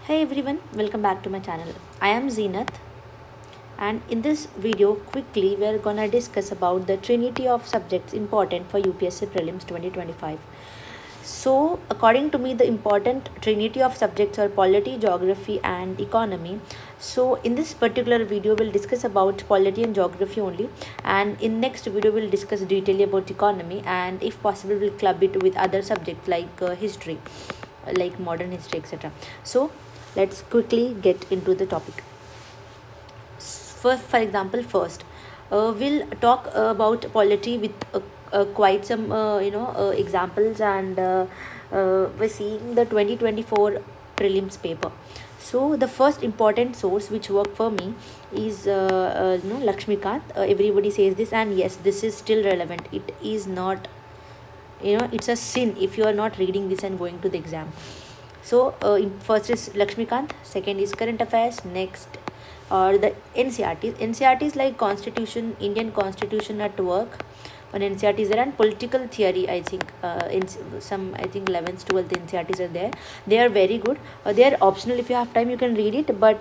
Hey everyone, welcome back to my channel. I am Zeenath, and in this video quickly we are gonna discuss about the trinity of subjects important for UPSC Prelims 2025. So according to me the important trinity of subjects are polity, geography and economy. So in this particular video we'll discuss about polity and geography only, and in next video we'll discuss detail about economy, and if possible we'll club it with other subjects like history, like modern history, etc. So let's quickly get into the topic. For example, first we'll talk about polity with quite some examples, and we're seeing the 2024 prelims paper. So the first important source which worked for me is Lakshmikant. Everybody says this, and yes, this is still relevant. It is not, it's a sin if you are not reading this and going to the exam. So first is Lakshmikant, second is current affairs, next are the NCRTs. NCRTs like Constitution, Indian Constitution at work. One NCRT is there, and political theory. I think in some, I think 11th, 12th NCRTs are there. They are very good. They are optional. If you have time, you can read it. But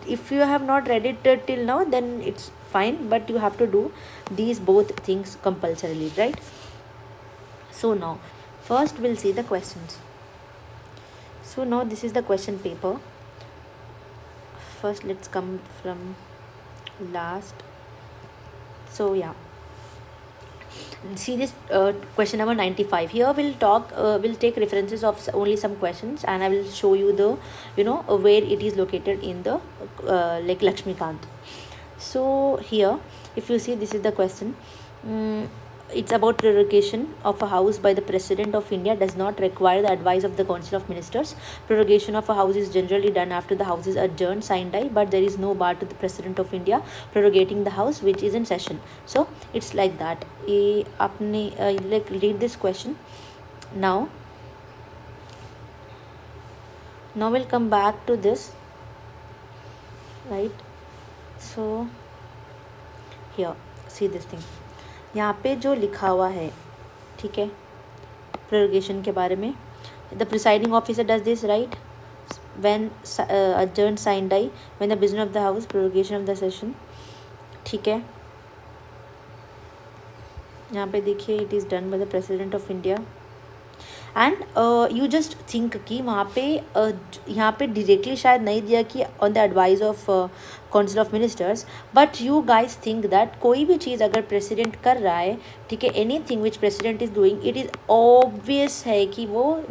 if you have not read it till now, then it's fine. But you have to do these both things compulsorily, right? So now, first we'll see the questions. So now this is the question paper. First let's come from last. So yeah, see this question number 95. Here we'll take references of only some questions, and I will show you the where it is located in the like Lakshmikant. So here if you see, this is the question. It's about prorogation of a house by the President of India does not require the advice of the Council of Ministers. Prorogation of a house is generally done after the house is adjourned, sine die, but there is no bar to the President of India prorogating the house which is in session. So it's like that. Like read this question. Now we'll come back to this, right? So here, see this thing. यहाँ पे जो लिखा हुआ है, ठीक है, prorogation के बारे में. The presiding officer does this, right, when adjourned, sign die, when the business of the house, prorogation of the session. ठीक है, यहाँ पे देखिए, it is done by the president of India. And you just think कि वहाँ पे यहाँ पे डायरेक्टली शायद नहीं दिया कि on the advice of council of ministers, but you guys think that कोई भी चीज़ अगर प्रेसिडेंट कर रहा है, ठीक है, anything which president is doing, it is obvious है कि वो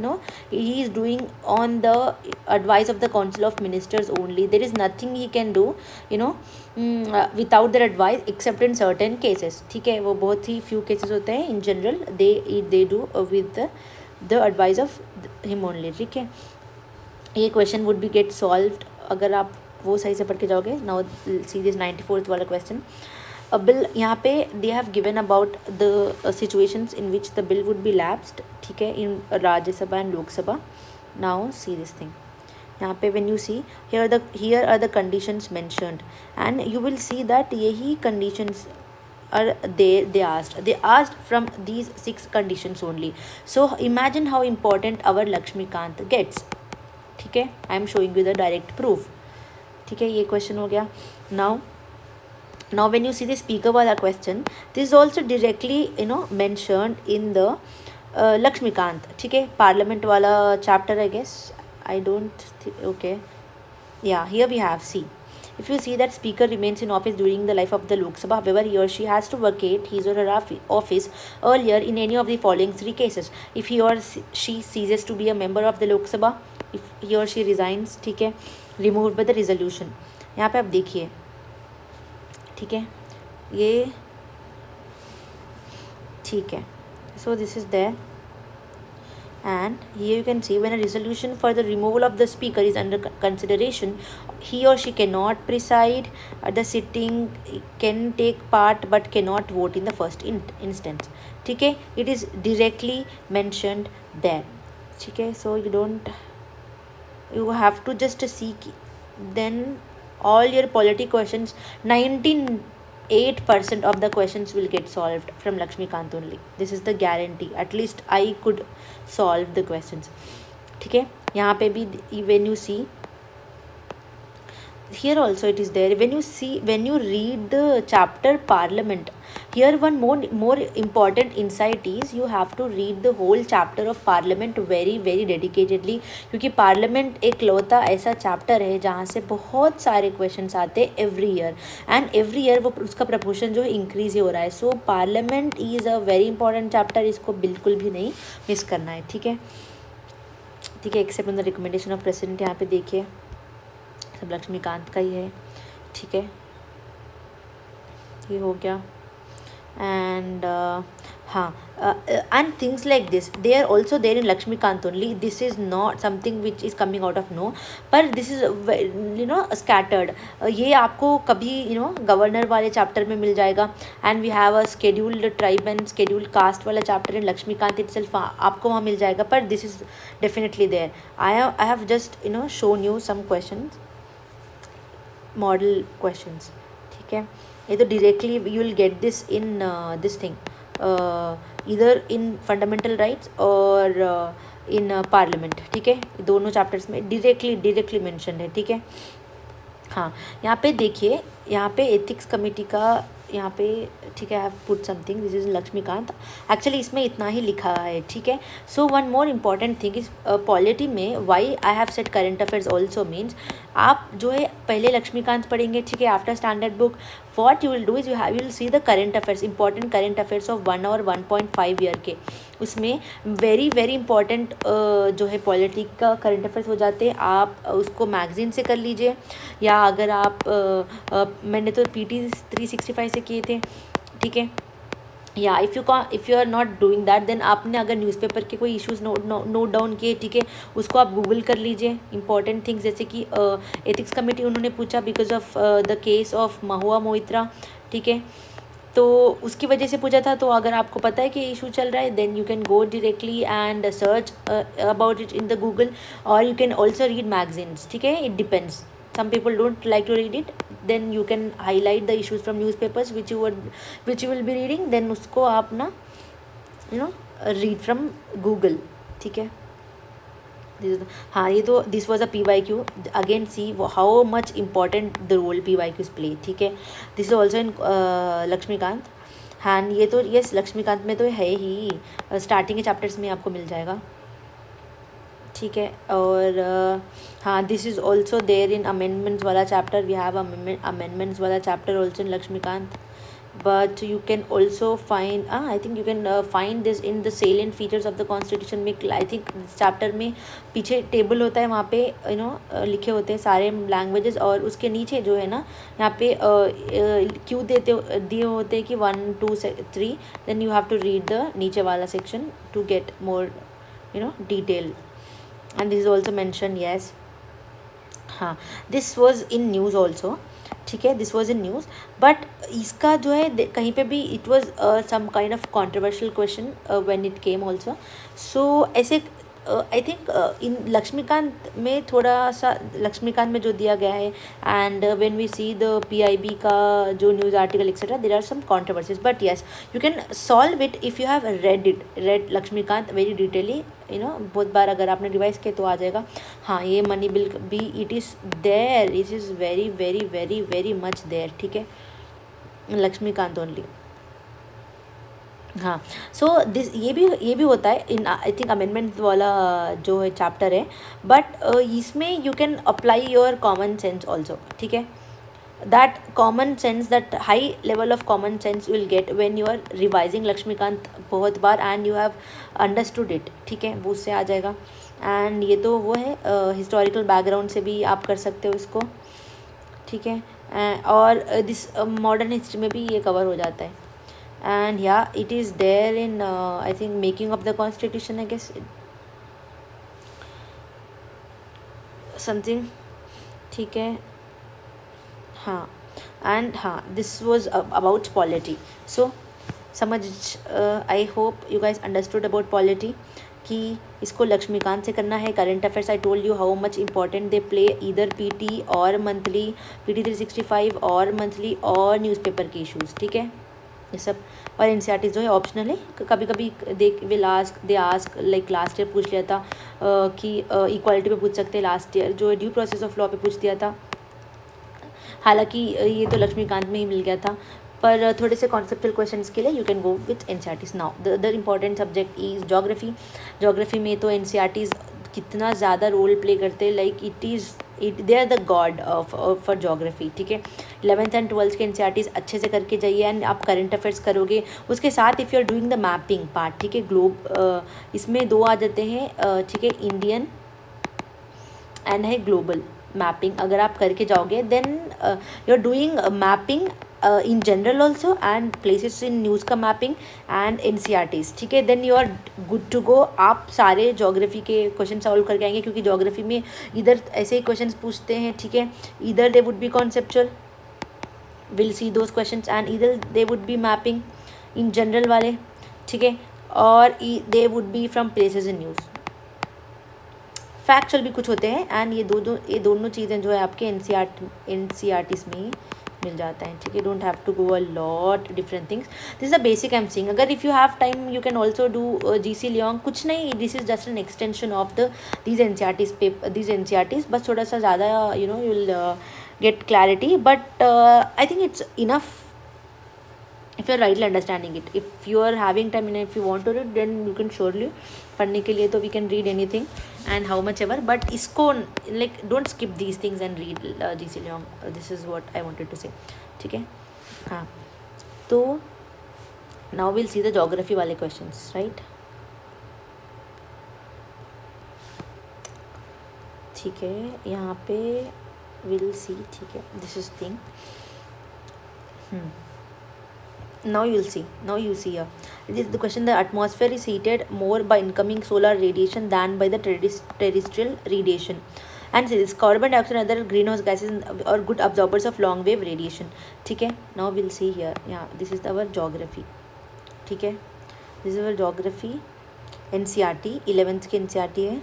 he is doing on the advice of the council of ministers only. There is nothing he can do without their advice except in certain cases. ठीक है, वो बहुत ही few cases होते हैं. In general they do with the advice of him only. ठीक है, ये question would be get solved अगर आप वो सही से पढ़ के जाओगे. नाउ सी दिस 94th वाला क्वेश्चन. अ बिल, यहाँ पे they have given about the situations in which the bill would be lapsed, ठीक है, इन Rajya Sabha and Lok Sabha. Now see this thing. यहाँ पे when you see here are the conditions mentioned, and you will see that यही conditions are they asked from these 6 conditions only. So imagine how important our Lakshmikant gets. ठीक है, I am showing you the direct proof. ठीक है, ये question हो गया. now when you see the speaker वाला question, this is also directly mentioned in the Lakshmikant. ठीक है, parliament वाला chapter, I guess. I don't okay, yeah, here we have, see, if you see that speaker remains in office during the life of the Lok Sabha, however he or she has to vacate his or her office earlier in any of the following 3 cases. If he or she ceases to be a member of the Lok Sabha, if he or she resigns, ठीक है, removed by the resolution. यहाँ पे आप देखिए, ठीक है, ये ठीक है. So this is there, and here you can see when a resolution for the removal of the speaker is under consideration, he or she cannot preside at the sitting, can take part but cannot vote in the first instance. ठीक है, it is directly mentioned there. ठीक है, so you have to just see, then all your polity questions, 98% of the questions will get solved from Lakshmikant only. This is the guarantee. At least I could solve the questions. ठीक है, यहाँ पे भी when you see here also it is there, when you read the chapter parliament, here one more important insight is you have to read the whole chapter of parliament very very dedicatedly, क्योंकि parliament एक लौता ऐसा chapter है जहाँ से बहुत सारे questions आते हैं every year, and every year वो उसका proportion जो है increase ही हो रहा है. So parliament is a very important chapter, इसको बिल्कुल भी नहीं मिस करना है. ठीक है, ठीक है, except on the recommendation of president. यहाँ पे देखिए सब लक्ष्मीकांत का ही है. ठीक है, ये हो गया. एंड हाँ, and things like this they are also there in Lakshmikant only. This is not something which is coming out of no, पर this is scattered. ये आपको कभी गवर्नर वाले चैप्टर में मिल जाएगा. And we have a scheduled tribe and scheduled caste वाला chapter in Laxmikanth itself, आपको वहाँ मिल जाएगा. पर this is definitely there. I have just shown you some questions, model questions. ठीक है, ये तो directly you will get this in this thing, इधर इन फंडामेंटल राइट्स और इन पार्लियामेंट. ठीक है, दोनों चैप्टर्स में डायरेक्टली मेंशन है. ठीक है, हाँ, यहाँ पे देखिए, यहाँ पे एथिक्स कमेटी का यहाँ पे. ठीक है, I have put something, this is Laxmikanth. Actually इसमें इतना ही लिखा है. ठीक है, so one more important thing is polity में why I have set current affairs also means आप जो है पहले लक्ष्मीकांत पढ़ेंगे. ठीक है, after standard book what you will do is you will see the current affairs, important current affairs of 1 और 1.5 year के. उसमें वेरी वेरी इंपॉर्टेंट जो है पॉलिटिक का करंट अफेयर्स हो जाते हैं. आप उसको मैगजीन से कर लीजिए, या अगर आप मैंने तो PT 365 से किए थे. ठीक है, या if you are not doing that then आपने अगर न्यूज़पेपर के कोई इश्यूज़ नोट डाउन किए, ठीक है, उसको आप गूगल कर लीजिए. इंपॉर्टेंट थिंग्स जैसे कि एथिक्स कमेटी उन्होंने पूछा because of the case of Mahua Moitra. ठीक है, तो उसकी वजह से पूछा था. तो अगर आपको पता है कि इशू चल रहा है then you can go directly and search about it in the Google, और you can also read magazines. ठीक है, it depends. some people don't like to read it, then you can highlight the issues from newspapers which you will be reading, then उसको आप ना read from Google. ठीक है, हाँ, ये तो this was a PYQ. Again see how much important the role PYQs play. ठीक है, this is also in Laxmikanth. And ये तो यस लक्ष्मीकांत में तो है ही, स्टार्टिंग के चैप्टर्स में आपको मिल जाएगा. ठीक है, और हाँ, this is also there in amendments वाला चैप्टर. वी हैव अमेंडमेंट्स वाला chapter also in Laxmikanth. but you can also find I think you can find this in the salient features of the constitution में. I think chapter में पीछे table होता है, वहाँ पे लिखे होते हैं सारे लैंग्वेजेस, और उसके नीचे जो है ना यहाँ पे क्यों दिए होते हैं कि 1 2 3, then you have to read the नीचे वाला section to get more detail. and this is also mentioned. yes, हाँ, this was in news also. ठीक है, this was in news, but इसका जो है कहीं पे भी it was some kind of controversial question when it came also. So ऐसे आई थिंक इन लक्ष्मीकांत में थोड़ा सा लक्ष्मीकांत में जो दिया गया है, and when we see the PIB का जो news article etcetera, there are some controversies, but yes you can solve it if you have read Laxmikanth very detailly. बहुत बार अगर आपने रिवाइज किया तो आ जाएगा. हाँ, ये मनी बिल भी it is there, it is very very very very much there. ठीक है, लक्ष्मीकांत ओनली. हाँ, सो दिस ये भी होता है इन आई थिंक अमेंडमेंट वाला जो है चैप्टर है, बट इसमें you can apply your common sense also. ठीक है, that common sense, that high level of common sense will get when you are revising Laxmikanth बहुत बार and you have understood it. ठीक है, वो उससे आ जाएगा. एंड ये तो वो है हिस्टोरिकल बैकग्राउंड से भी आप कर सकते हो इसको. ठीक है, और दिस मॉडर्न हिस्ट्री में भी ये कवर हो जाता है. and yeah, it is there in I think making of the constitution, I guess something. ठीक है, हाँ, and हाँ, this was about polity. so समझ I hope you guys understood about polity कि इसको लक्ष्मीकांत से करना है. Current affairs I told you how much important they play, इधर PT और मंथली, PT 365 और मंथली और न्यूज़पेपर के इश्यूज़. ठीक है, ये सब। और एनसीईआरटी जो है ऑप्शनल है, कभी कभी they ask like last year पूछ लिया था कि इक्वालिटी पे पूछ सकते हैं, लास्ट ईयर जो है ड्यू प्रोसेस ऑफ लॉ पे पूछ दिया था, हालांकि ये तो लक्ष्मीकांत में ही मिल गया था, पर थोड़े से कॉन्सेप्चुअल क्वेश्चंस के लिए you can go with NCERTs. Now the other important subject is geography. Geography में तो एनसीईआरटीज कितना ज़्यादा रोल प्ले करते हैं, like they are the god of for geography, ठीक है। 11th एंड 12th के एनसीईआरटीज अच्छे से करके जाइए एंड आप करंट अफेयर्स करोगे, उसके साथ if you are doing the mapping part, ठीक है, ग्लोब, इसमें दो आ जाते हैं, ठीक है, इंडियन एंड है ग्लोबल मैपिंग। अगर आप करके जाओगे then you are doing mapping in general also and places in news का मैपिंग एंड एनसीईआरटीज, ठीक है, then you are good to go. आप सारे ज्योग्राफी के क्वेश्चन सॉल्व करके आएंगे, क्योंकि ज्योग्राफी में इधर ऐसे ही क्वेश्चन पूछते हैं, ठीक है, इधर they would be conceptual, will see those question and इधर they would be mapping in general वाले, ठीक है, और they would be from places in news. Factual भी कुछ होते हैं एंड ये दोनों चीज़ें जो है आपके एनसीईआरटीज में ही मिल जाता है, ठीक है। Don't have to go a lot different things, this is a basic I am seeing. अगर if you have time you can also do GC Leong, कुछ नहीं, this is just an extension of these NCERTs, बस थोड़ा सा ज़्यादा you know you will get clarity, but I think it's enough if you're rightly understanding it. If you are having time and if you want to read, then you can surely पढ़ने के लिए तो we can read anything and how much ever, but इसको like don't skip these things and read GC Leong. This is what I wanted to say, ठीक है। हाँ, तो now we'll see the geography वाले questions, right? ठीक है, यहाँ पे we'll see, ठीक है, this is thing. Now you see here, this is the question: the atmosphere is heated more by incoming solar radiation than by the terrestrial radiation, and this carbon dioxide and other greenhouse gases are good absorbers of long wave radiation, ठीक है। Now we'll see here, yeah, this is our geography, ठीक है, this is our geography NCERT 11th के NCERT है,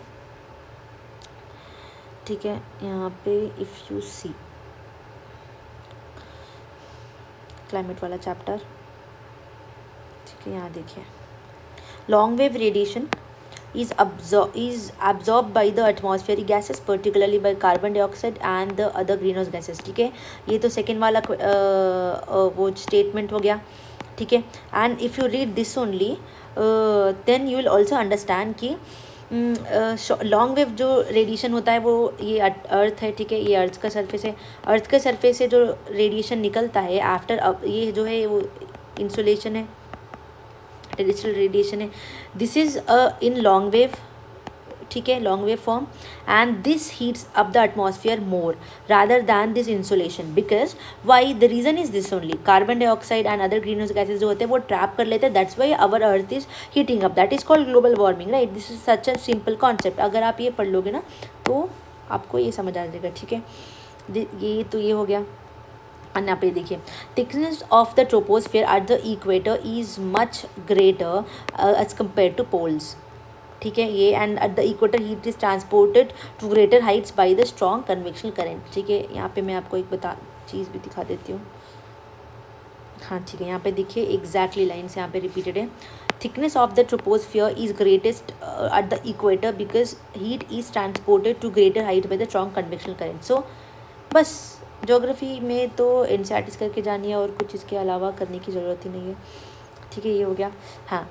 ठीक है। यहाँ पे if you see क्लाइमेट वाला चैप्टर, ठीक है, यहाँ देखिए, long wave radiation is absorbed by the atmospheric gases, particularly by carbon dioxide and the other greenhouse gases, ठीक है। ये तो सेकेंड वाला वो स्टेटमेंट हो गया, ठीक है। And if you read this only then you will also understand कि लॉन्ग वेव जो रेडिएशन होता है वो ये अर्थ है, ठीक है, ये अर्थ का सरफेस है, अर्थ के सरफेस से जो रेडिएशन निकलता है आफ्टर, अब ये जो है वो इंसुलेशन है, टेरेस्ट्रियल रेडिएशन है, this is in long wave, ठीक है, long wave form, and this heats up the atmosphere more rather than this insolation, because why the reason is this only, carbon dioxide and other green house gases जो होते हैं वो trap कर लेते हैं, that's why our earth is heating up, that is called global warming, right. This is such a simple concept, अगर आप ये पढ़ लोगे ना तो आपको ये समझ आ जाएगा, ठीक है। ये तो ये हो गया। and यहाँ पे देखिए, thickness of the troposphere at the equator is much greater as compared to poles, ठीक है, ये and at the equator heat is transported to greater heights by the strong convectional current, ठीक है। यहाँ पे मैं आपको एक चीज़ भी दिखा देती हूँ, हाँ, ठीक है, यहाँ पे देखिए एग्जैक्टली लाइन्स यहाँ पे रिपीटेड है, thickness of the troposphere is greatest at the equator because heat is transported to greater height by the strong convectional current. So बस ज्योग्राफी में तो एनसीईआरटीज करके जानी है और कुछ इसके अलावा करने की ज़रूरत ही नहीं है, ठीक है, ये हो गया। हाँ,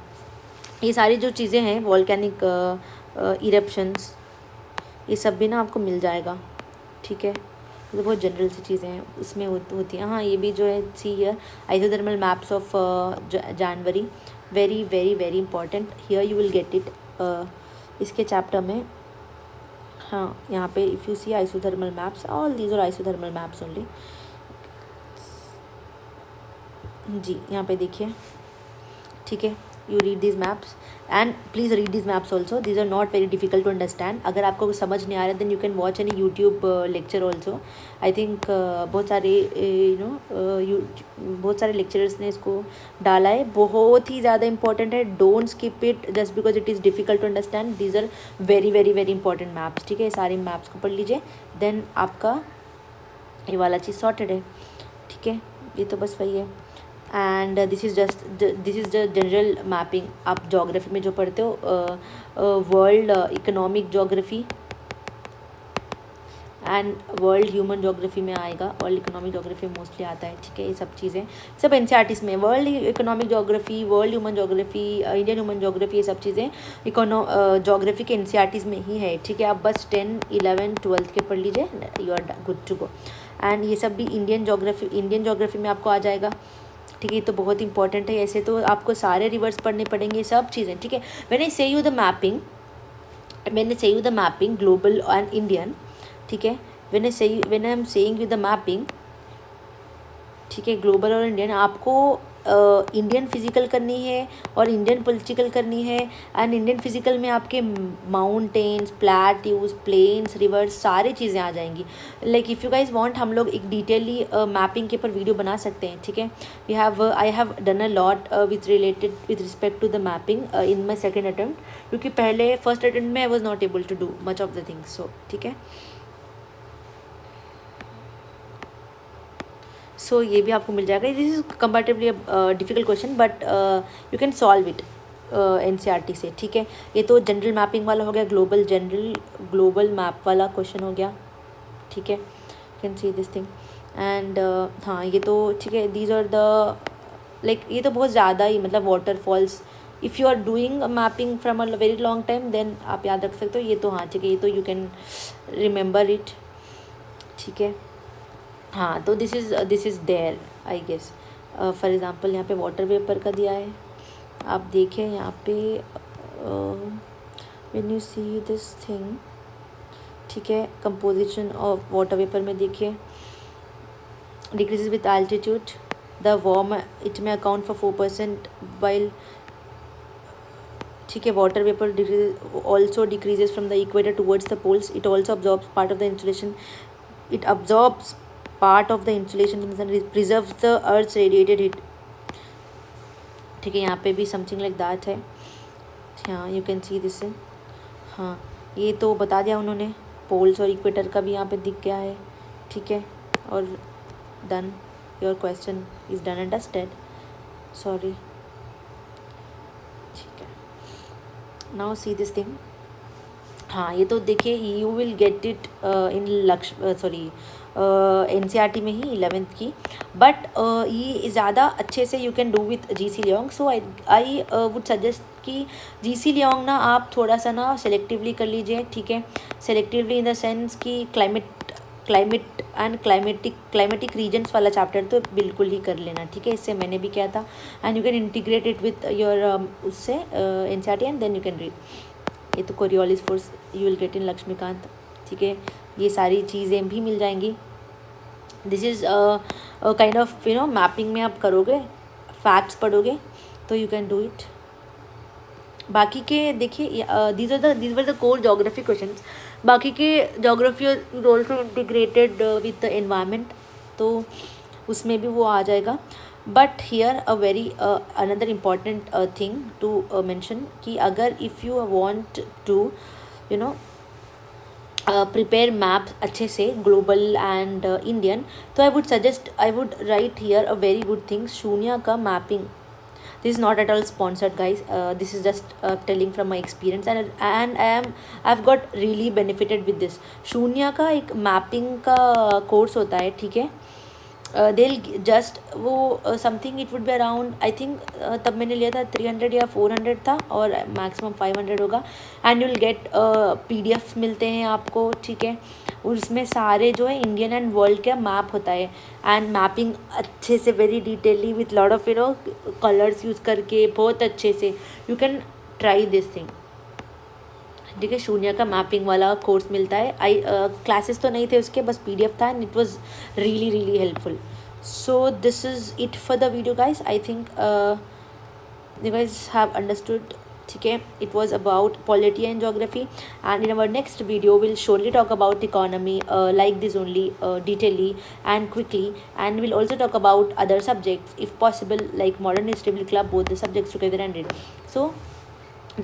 ये सारी जो चीज़ें हैं वॉल्केनिक इरप्शंस ये सब भी ना आपको मिल जाएगा, ठीक है, तो बहुत जनरल सी चीज़ें हैं उसमें होती हैं। हाँ, ये भी जो है see here isothermal maps of January, very very very important, here you will get it इसके चैप्टर में। हाँ, यहाँ पे if you see isothermal maps, all these are isothermal maps only, जी, यहाँ पे देखिए, ठीक है, you read these maps and please read these maps also, these are not very difficult to understand। अगर आपको कुछ समझ नहीं आ रहा then you can watch any YouTube lecture also, I think बहुत सारे बहुत सारे lecturers ने इसको डाला है, बहुत ही ज़्यादा important है, don't skip it just because it is difficult to understand, these are very very very important maps, ठीक है, सारे maps को पढ़ लीजिए then आपका ये वाला चीज़ sorted है, ठीक है, ये तो बस वही है। And this is the general mapping आप जोग्राफी में जो पढ़ते हो, world economic geography and world human geography में आएगा, वर्ल्ड इकोनॉमिक जोग्राफी मोस्टली आता है, ठीक है। ये सब चीज़ें सब एनसीईआरटीज़ में, world economic geography, world human geography, Indian human geography, ये सब चीज़ें जोग्राफी के एनसीईआरटीज़ में ही है, ठीक है। आप बस 10, 11, 12 के पढ़ लीजिए, you are good to go. And ये सब भी इंडियन जोग्राफी में आपको आ जाएगा, ठीक है। ये तो बहुत इंपॉर्टेंट है, ऐसे तो आपको सारे रिवर्स पढ़ने पड़ेंगे, सब चीज़ें, ठीक है। व्हेन आई से you the mapping global and Indian, ठीक है। When I am saying you the mapping, ठीक है, ग्लोबल और इंडियन, आपको इंडियन फिजिकल करनी है और इंडियन पॉलिटिकल करनी है। एंड इंडियन फिजिकल में आपके माउंटेन्स, प्लेट्यूज, प्लेन्स, रिवर्स, सारी चीज़ें आ जाएंगी। Like if you guys want, हम लोग एक डिटेली मैपिंग के ऊपर वीडियो बना सकते हैं, ठीक है। I have done a lot with respect to the mapping in my second attempt, क्योंकि पहले फर्स्ट अटेम्प्ट में I was not able to do much of the things, so ठीक है। सो ये भी आपको मिल जाएगा। This is comparatively difficult question, but you can solve it NCERT से, ठीक है। ये तो जनरल मैपिंग वाला हो गया, ग्लोबल मैप वाला क्वेश्चन हो गया, ठीक है। Can see this thing. And हाँ, ये तो ठीक है। दीज आर द लाइक, ये तो बहुत ज़्यादा ही, मतलब waterfalls, if you are doing mapping from a very long time, then आप याद रख सकते हो। ये तो हाँ, ठीक है, ये तो यू कैन रिमेंबर इट, ठीक है। हाँ, तो this is there I guess. For example यहाँ पे वाटर वेपर का दिया है, आप देखें यहाँ पे when you see this thing, ठीक है। कंपोजिशन ऑफ वाटर वेपर में देखिए, decreases with altitude, the warm it may account for 4% while, ठीक है। Water vapour also decreases from the equator towards the poles, it also absorbs part of the insolation, it absorbs part of the insulation from the sun, preserves the earth's radiated heat, ठीक है। यहाँ पे भी something like that है, हाँ, you can see this. हाँ, ये तो बता दिया उन्होंने, पोल्स और इक्वेटर का भी यहाँ पे दिख गया है, ठीक है। और done, your question is done and dusted, sorry, ठीक है। Now see this thing. हाँ, ये तो देखिए, you will get it in NCERT में ही 11th की, बट ये ज़्यादा अच्छे से you can do with GC Leong. So I would suggest कि जीसी लियोंग ना आप थोड़ा सा ना सेलेक्टिवली कर लीजिए, ठीक है। सेलेक्टिवली इन द सेंस कि क्लाइमेट एंड क्लाइमेटिक रीजन्स वाला चैप्टर तो बिल्कुल ही कर लेना, ठीक है। इससे मैंने भी किया था, and you can integrate it with your उससे NCERT, and then you can read. ये तो Coriolis force you will get in Laxmikant, ठीक है। ये सारी चीज़ें भी मिल जाएंगी। This is kind of mapping में आप करोगे, फैक्ट्स पढ़ोगे, तो यू कैन डू इट। बाकी के देखिए, these were the core geography questions. बाकी के geography also integrated with the environment, तो उसमें भी वो आ जाएगा। But here a very another important thing to mention कि अगर if you want to prepare maps अच्छे से ग्लोबल एंड इंडियन, तो I would write here a very good thing, Shunya का mapping. This is not at all sponsored, guys. This is just telling from my experience, and I've got really benefited with this. शून्य का एक mapping का course होता है, ठीक है। they'll just वो something it would be around, I think तब मैंने लिया था 300 या 400 था, और मैक्सिमम 500 होगा। And you will gate PDF मिलते हैं आपको, ठीक है। उसमें सारे जो है इंडियन एंड वर्ल्ड का मैप होता है, एंड मैपिंग अच्छे से very detailed with lot of colours use करके बहुत अच्छे से you can try this thing, ठीक है। शून्य का मैपिंग वाला कोर्स मिलता है। क्लासेस तो नहीं थे उसके, बस पीडीएफ था, and it was really helpful. So this is it for the video, guys. I think you guys have understood, ठीक है। It was about polity and geography, and in our next video will surely talk about economy like this only, detailedly and quickly, and we'll also talk about other subjects if possible, like modern history. Will club both the subjects together and read. So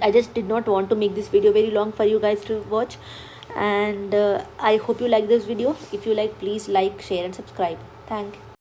I just did not want to make this video very long for you guys to watch, and I hope you like this video. If you like, please like, share and subscribe. Thank you.